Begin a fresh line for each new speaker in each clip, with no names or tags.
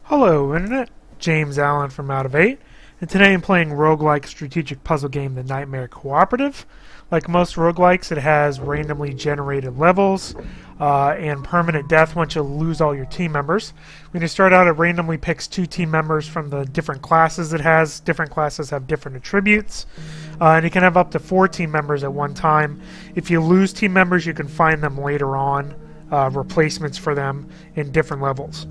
Hello Internet, James Allen from Out of 8, and today I'm playing roguelike strategic puzzle game The Nightmare Cooperative. Like most roguelikes, it has randomly generated levels and permanent death once you lose all your team members. When you start out, it randomly picks 2 team members from the different classes it has. Different classes have different attributes, and you can have up to 4 team members at one time. If you lose team members, you can find them later on, replacements for them in different levels.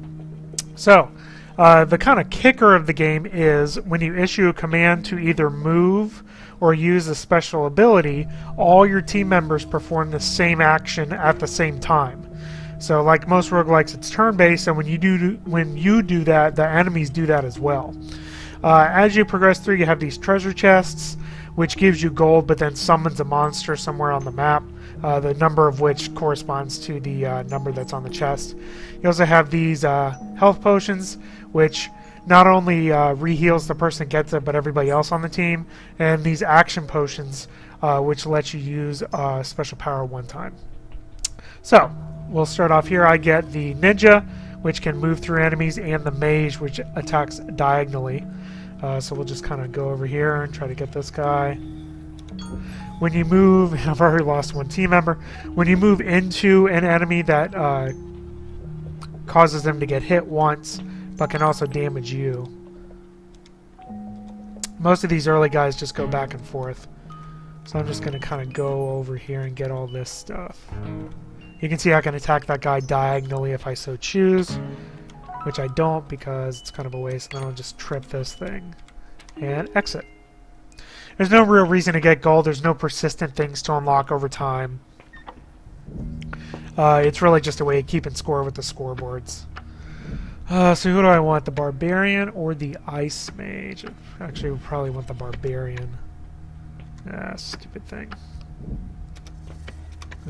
So, the kind of kicker of the game is when you issue a command to either move or use a special ability, all your team members perform the same action at the same time. So like most roguelikes, it's turn-based, and when you do that, the enemies do that as well. As you progress through, you have these treasure chests, which gives you gold but then summons a monster somewhere on the map, the number of which corresponds to the number that's on the chest. You also have these health potions, which not only re-heals the person that gets it, but everybody else on the team, and these action potions, which let you use special power one time. So, we'll start off here. I get the ninja, which can move through enemies, and the mage, which attacks diagonally. So we'll just kind of go over here and try to get this guy. When you move, I've already lost 1 team member. When you move into an enemy, that causes them to get hit once, but can also damage you. Most of these early guys just go back and forth. So I'm just going to kind of go over here and get all this stuff. You can see I can attack that guy diagonally if I so choose, which I don't because it's kind of a waste. Then I'll just trip this thing and exit. There's no real reason to get gold. There's no persistent things to unlock over time. It's really just a way of keeping score with the scoreboards. So who do I want? The Barbarian or the Ice Mage? Actually, we probably want the Barbarian. Ah, stupid thing.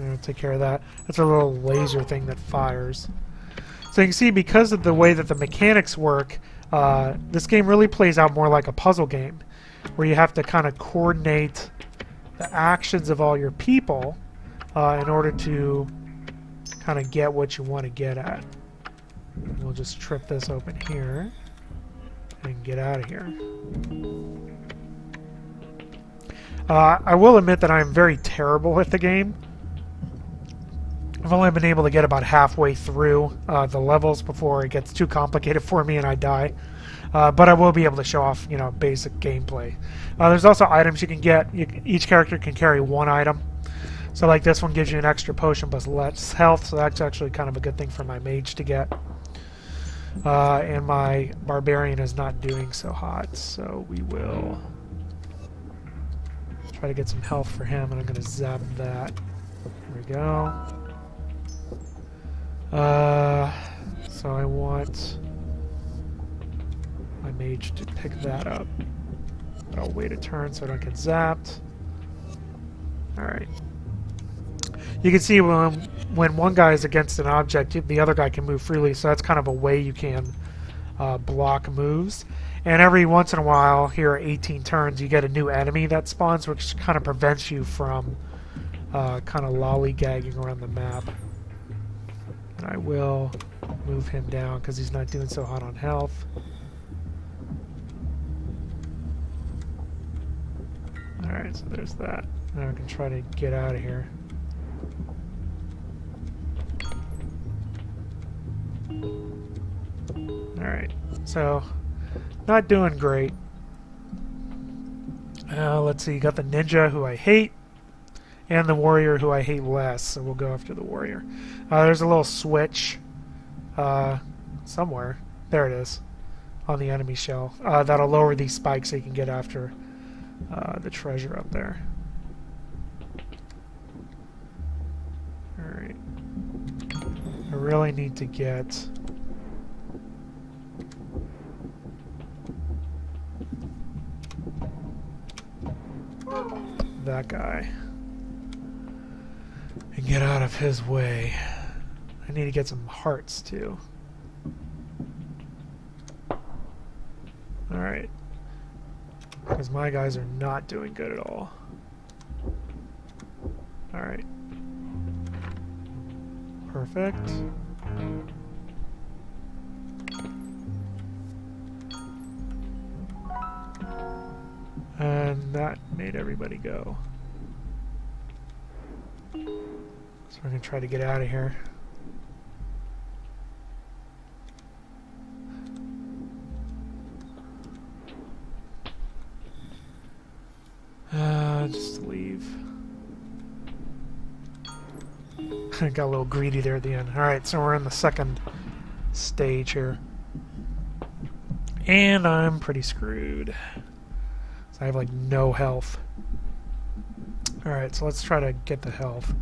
I'll take care of that. That's a little laser thing that fires. So you can see, because of the way that the mechanics work, this game really plays out more like a puzzle game, where you have to kind of coordinate the actions of all your people in order to kind of get what you want to get at. We'll just trip this open here and get out of here. I will admit that I'm very terrible at the game. I've only been able to get about halfway through the levels before it gets too complicated for me and I die. But I will be able to show off, basic gameplay. There's also items you can get. Each character can carry 1 item. So like this one gives you an extra potion plus less health, so that's actually kind of a good thing for my mage to get. And my Barbarian is not doing so hot, so we will try to get some health for him, and I'm going to zap that. There we go. So I want my mage to pick that up. But I'll wait a turn so I don't get zapped. Alright. You can see when one guy is against an object, the other guy can move freely, so that's kind of a way you can block moves. And every once in a while, here are 18 turns, you get a new enemy that spawns, which kind of prevents you from kind of lollygagging around the map. And I will move him down because he's not doing so hot on health. Alright, so there's that. Now I can try to get out of here. Alright, so not doing great. Let's see, you got the ninja, who I hate, and the warrior, who I hate less, so we'll go after the warrior. There's a little switch somewhere. There it is, on the enemy shell. That'll lower these spikes so you can get after the treasure up there. Alright. I really need to get that guy and get out of his way. I need to get some hearts too. Alright. Because my guys are not doing good at all. Alright. Perfect. And that made everybody go. So we're going to try to get out of here. Just leave. Got a little greedy there at the end. Alright, so we're in the second stage here. And I'm pretty screwed. So I have like no health. Alright, so let's try to get the health.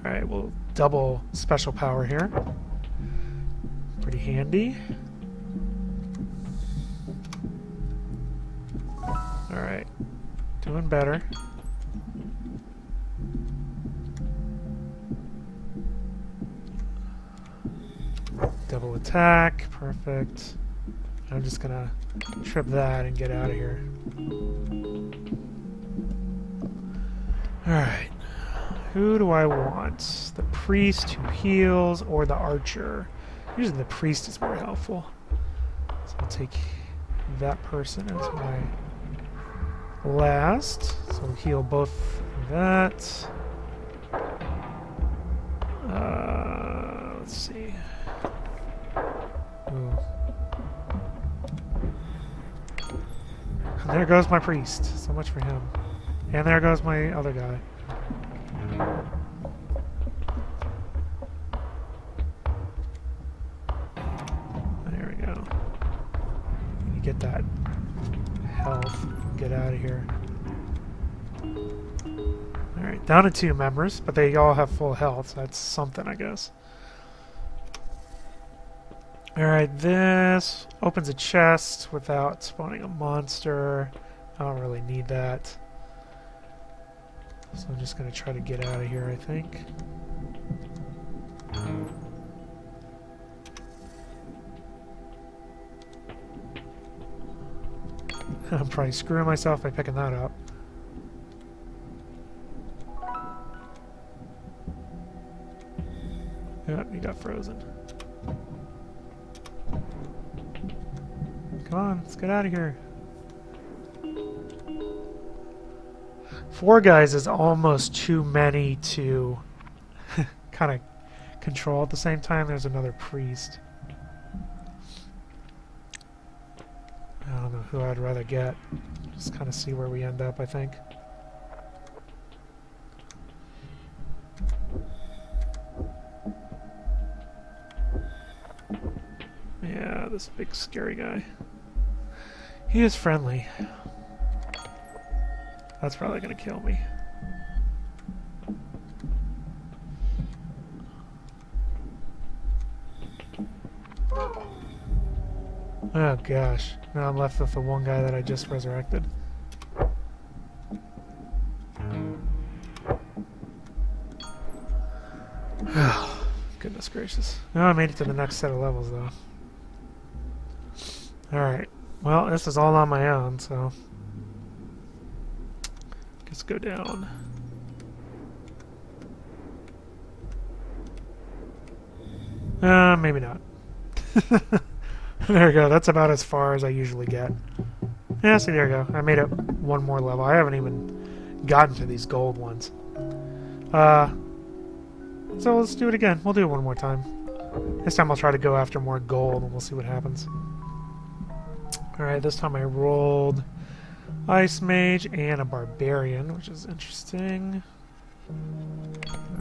Alright, we'll double special power here. Pretty handy. Alright, doing better. Double attack, perfect. I'm just gonna trip that and get out of here. Alright, who do I want? The priest who heals or the archer? Usually the priest is more helpful. So I'll take that person as my last. So we'll heal both of that. Let's see. Ooh. There goes my priest. So much for him. And there goes my other guy. There we go. You get that health. Get out of here. Alright, down to 2 members, but they all have full health, so that's something, I guess. Alright, this opens a chest without spawning a monster. I don't really need that. So I'm just going to try to get out of here, I think. I'm probably screwing myself by picking that up. Yep, he got frozen. Come on, let's get out of here. 4 guys is almost too many to kind of control at the same time. There's another priest. I don't know who I'd rather get. Just kind of see where we end up, I think. Yeah, this big scary guy. He is friendly. That's probably going to kill me. Oh gosh. Now I'm left with the one guy that I just resurrected. Oh, goodness gracious. Oh, I made it to the next set of levels though. Alright. Well, this is all on my own, so let's go down. Maybe not. There we go. That's about as far as I usually get. Yeah, see, there we go. I made it one more level. I haven't even gotten to these gold ones. So let's do it again. We'll do it one more time. This time I'll try to go after more gold, and we'll see what happens. Alright, this time I rolled Ice Mage and a Barbarian, which is interesting.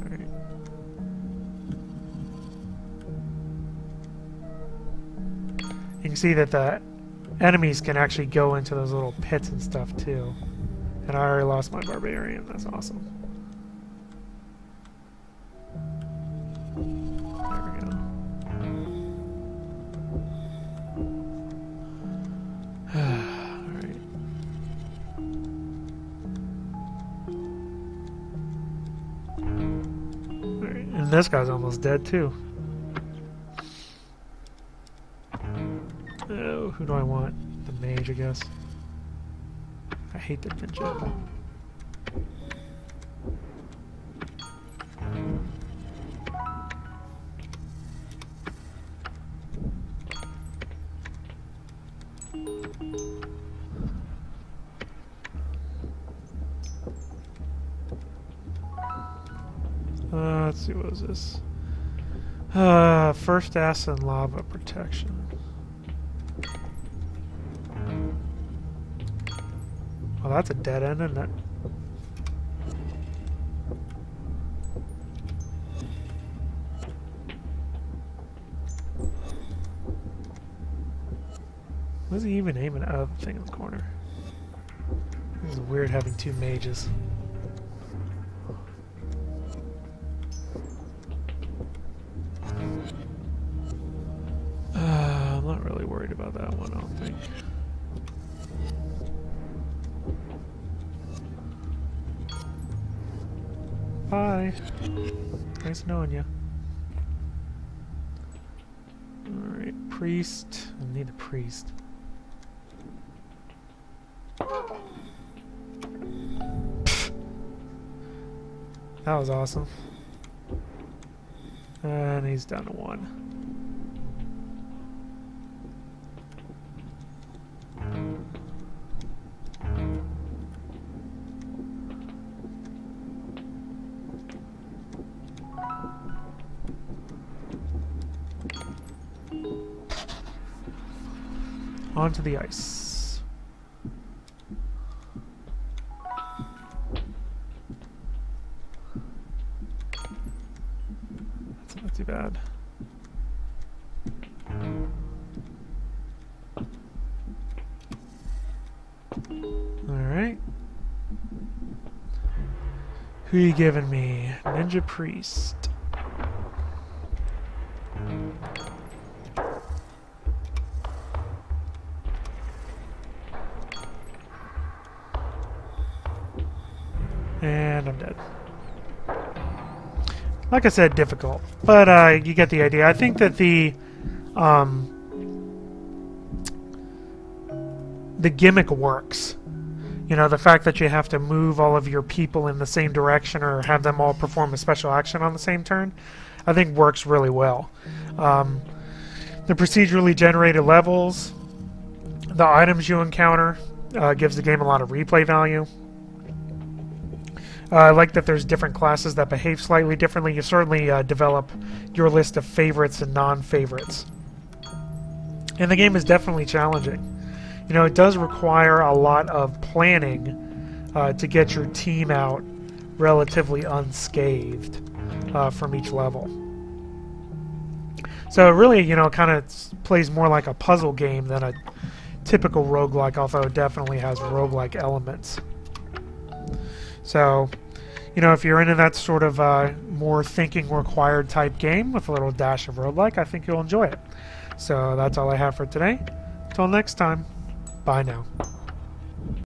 Alright. You can see that the enemies can actually go into those little pits and stuff too. And I already lost my Barbarian. That's awesome. There we go. Alright. Alright, and this guy's almost dead too. Oh, who do I want? The mage, I guess. I hate the ninja. Let's see, what is this? First acid lava protection. Well, that's a dead end, isn't it? What's he even aiming at? Oh, the thing in the corner. This is weird having two mages. I'm not really worried about that one, I don't think. Bye. Nice knowing you. Alright, priest. I need a priest. That was awesome. And he's down to 1. Onto the ice. That's not too bad. Alright. Who you giving me? Ninja Priest. And I'm dead. Like I said, difficult. But you get the idea. I think that the gimmick works. You know, the fact that you have to move all of your people in the same direction or have them all perform a special action on the same turn, I think works really well. The procedurally generated levels, the items you encounter, gives the game a lot of replay value. I like that there's different classes that behave slightly differently. You certainly develop your list of favorites and non-favorites. And the game is definitely challenging. You know, it does require a lot of planning to get your team out relatively unscathed from each level. So it really, you know, kind of plays more like a puzzle game than a typical roguelike, although it definitely has roguelike elements. So, you know, if you're into that sort of more thinking required type game with a little dash of roguelike, I think you'll enjoy it. So that's all I have for today. Until next time, bye now.